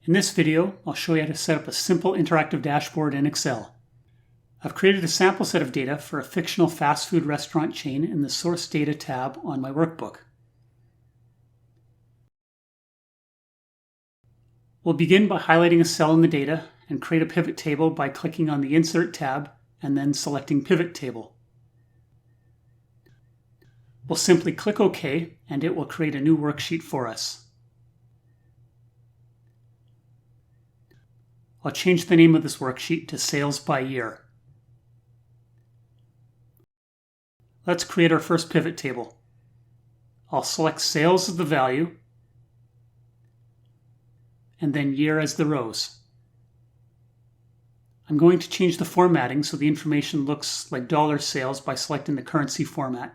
In this video, I'll show you how to set up a simple interactive dashboard in Excel. I've created a sample set of data for a fictional fast food restaurant chain in the Source Data tab on my workbook. We'll begin by highlighting a cell in the data and create a pivot table by clicking on the Insert tab and then selecting Pivot Table. We'll simply click OK and it will create a new worksheet for us. I'll change the name of this worksheet to Sales by Year. Let's create our first pivot table. I'll select Sales as the value and then Year as the rows. I'm going to change the formatting so the information looks like dollar sales by selecting the currency format.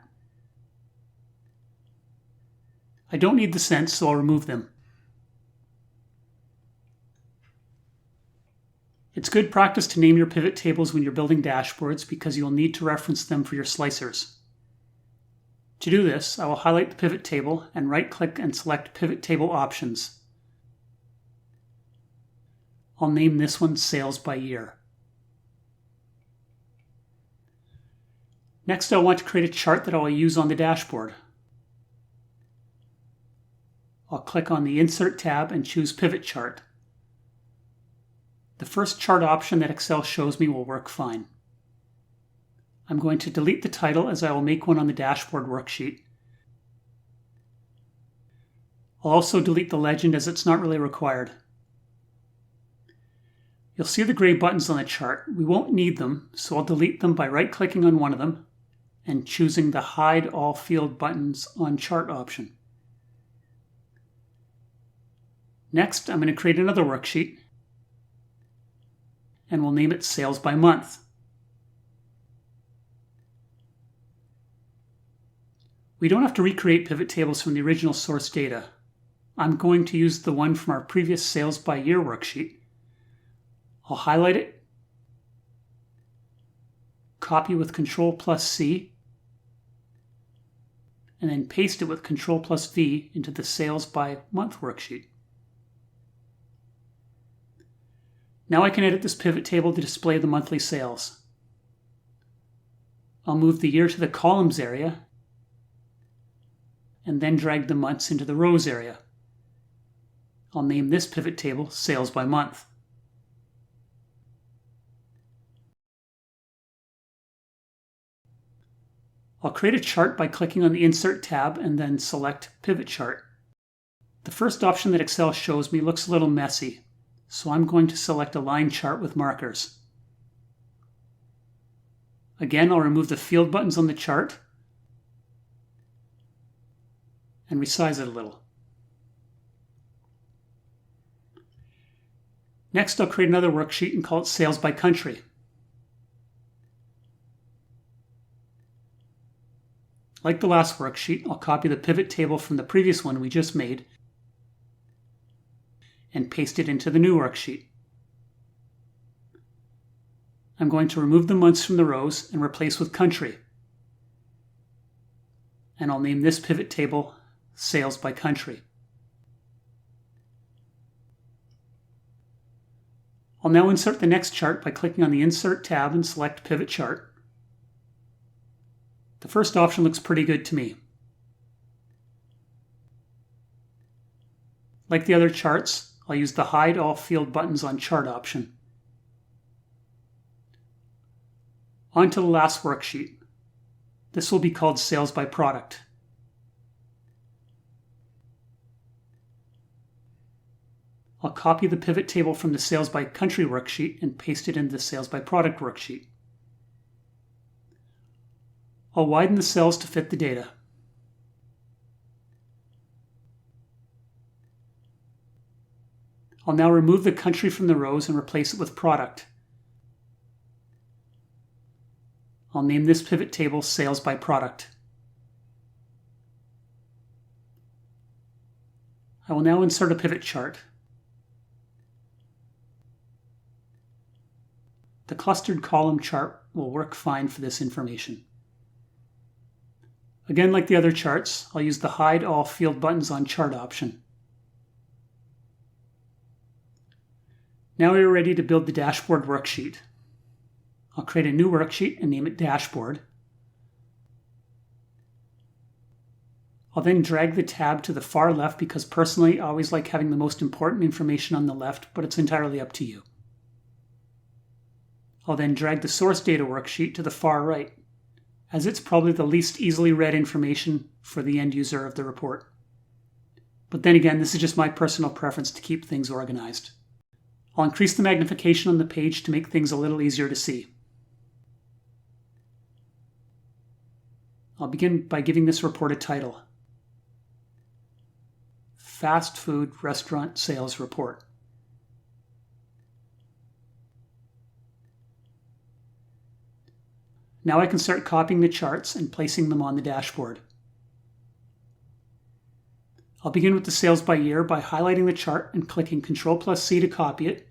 I don't need the cents, so I'll remove them. It's good practice to name your pivot tables when you're building dashboards because you'll need to reference them for your slicers. To do this, I will highlight the pivot table and right-click and select Pivot Table Options. I'll name this one Sales by Year. Next, I'll want to create a chart that I will use on the dashboard. I'll click on the Insert tab and choose Pivot Chart. The first chart option that Excel shows me will work fine. I'm going to delete the title as I will make one on the dashboard worksheet. I'll also delete the legend as it's not really required. You'll see the gray buttons on the chart. We won't need them, so I'll delete them by right-clicking on one of them and choosing the Hide All Field Buttons on Chart option. Next, I'm going to create another worksheet and we'll name it Sales by Month. We don't have to recreate pivot tables from the original source data. I'm going to use the one from our previous Sales by Year worksheet. I'll highlight it, copy with Ctrl+C, and then paste it with Ctrl+V into the Sales by Month worksheet. Now I can edit this pivot table to display the monthly sales. I'll move the year to the columns area and then drag the months into the rows area. I'll name this pivot table Sales by Month. I'll create a chart by clicking on the Insert tab and then select Pivot Chart. The first option that Excel shows me looks a little messy, so I'm going to select a line chart with markers. Again, I'll remove the field buttons on the chart and resize it a little. Next, I'll create another worksheet and call it Sales by Country. Like the last worksheet, I'll copy the pivot table from the previous one we just made and paste it into the new worksheet. I'm going to remove the months from the rows and replace with country. And I'll name this pivot table Sales by Country. I'll now insert the next chart by clicking on the Insert tab and select Pivot Chart. The first option looks pretty good to me. Like the other charts, I'll use the Hide All Field Buttons on Chart option. On to the last worksheet. This will be called Sales by Product. I'll copy the pivot table from the Sales by Country worksheet and paste it into the Sales by Product worksheet. I'll widen the cells to fit the data. I'll now remove the country from the rows and replace it with product. I'll name this pivot table Sales by Product. I will now insert a pivot chart. The clustered column chart will work fine for this information. Again, like the other charts, I'll use the Hide All Field Buttons on Chart option. Now we are ready to build the dashboard worksheet. I'll create a new worksheet and name it Dashboard. I'll then drag the tab to the far left because personally I always like having the most important information on the left, but it's entirely up to you. I'll then drag the source data worksheet to the far right, as it's probably the least easily read information for the end user of the report. But then again, this is just my personal preference to keep things organized. I'll increase the magnification on the page to make things a little easier to see. I'll begin by giving this report a title: Fast Food Restaurant Sales Report. Now I can start copying the charts and placing them on the dashboard. I'll begin with the sales by year by highlighting the chart and clicking Ctrl+C to copy it,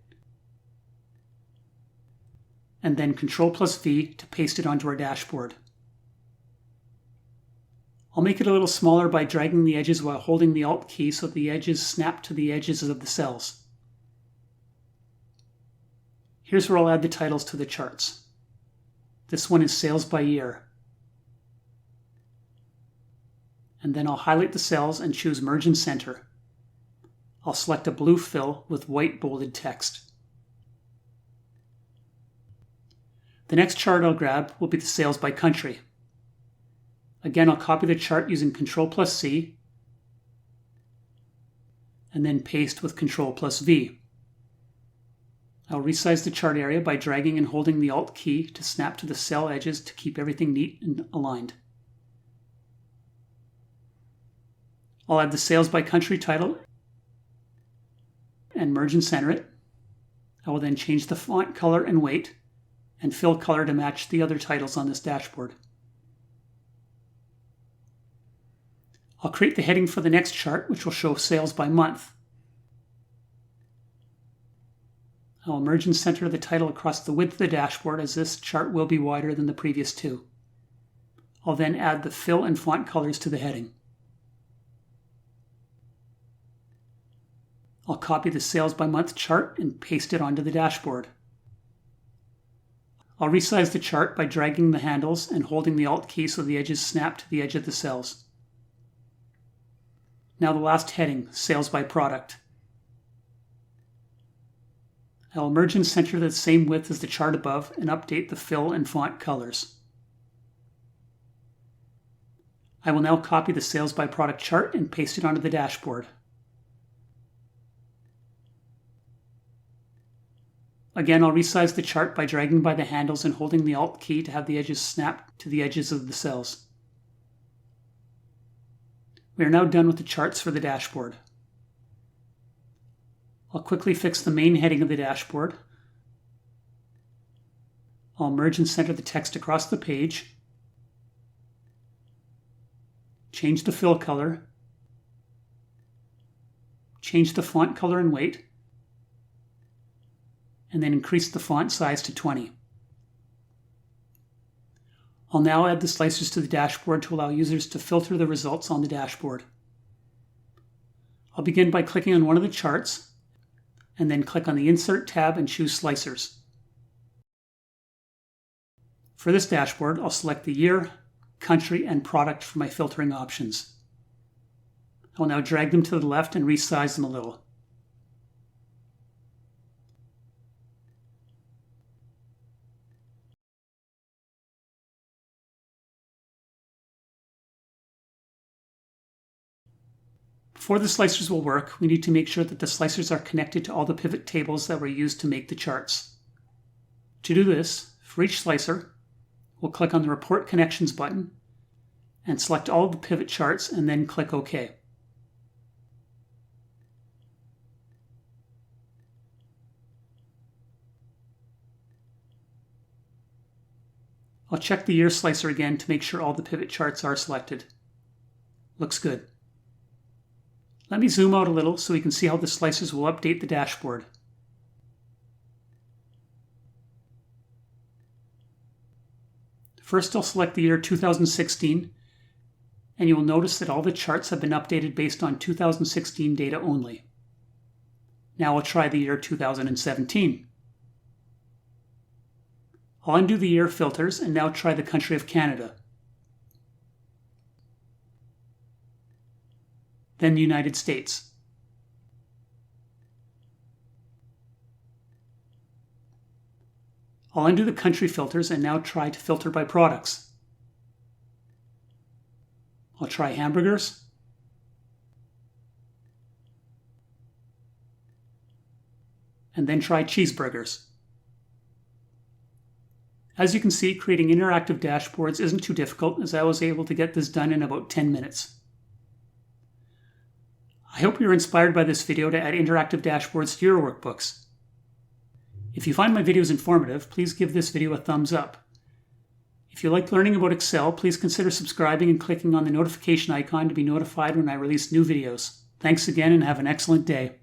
and then Ctrl+V to paste it onto our dashboard. I'll make it a little smaller by dragging the edges while holding the Alt key so the edges snap to the edges of the cells. Here's where I'll add the titles to the charts. This one is sales by year. And then I'll highlight the cells and choose Merge and Center. I'll select a blue fill with white bolded text. The next chart I'll grab will be the sales by country. Again, I'll copy the chart using Ctrl+C and then paste with Ctrl+V. I'll resize the chart area by dragging and holding the Alt key to snap to the cell edges to keep everything neat and aligned. I'll add the sales by country title and merge and center it. I will then change the font color and weight and fill color to match the other titles on this dashboard. I'll create the heading for the next chart, which will show sales by month. I'll merge and center the title across the width of the dashboard, as this chart will be wider than the previous two. I'll then add the fill and font colors to the heading. I'll copy the sales by month chart and paste it onto the dashboard. I'll resize the chart by dragging the handles and holding the Alt key so the edges snap to the edge of the cells. Now the last heading, sales by product. I'll merge and center the same width as the chart above and update the fill and font colors. I will now copy the sales by product chart and paste it onto the dashboard. Again, I'll resize the chart by dragging by the handles and holding the Alt key to have the edges snap to the edges of the cells. We are now done with the charts for the dashboard. I'll quickly fix the main heading of the dashboard. I'll merge and center the text across the page. Change the fill color. Change the font color and weight. And then increase the font size to 20. I'll now add the slicers to the dashboard to allow users to filter the results on the dashboard. I'll begin by clicking on one of the charts, and then click on the Insert tab and choose Slicers. For this dashboard, I'll select the year, country, and product for my filtering options. I'll now drag them to the left and resize them a little. Before the slicers will work, we need to make sure that the slicers are connected to all the pivot tables that were used to make the charts. To do this, for each slicer, we'll click on the Report Connections button and select all of the pivot charts and then click OK. I'll check the year slicer again to make sure all the pivot charts are selected. Looks good. Let me zoom out a little so we can see how the slicers will update the dashboard. First, I'll select the year 2016, and you will notice that all the charts have been updated based on 2016 data only. Now I'll try the year 2017. I'll undo the year filters and now try the country of Canada. Then the United States. I'll undo the country filters and now try to filter by products. I'll try hamburgers. And then try cheeseburgers. As you can see, creating interactive dashboards isn't too difficult, as I was able to get this done in about 10 minutes. I hope you're inspired by this video to add interactive dashboards to your workbooks. If you find my videos informative, please give this video a thumbs up. If you like learning about Excel, please consider subscribing and clicking on the notification icon to be notified when I release new videos. Thanks again and have an excellent day.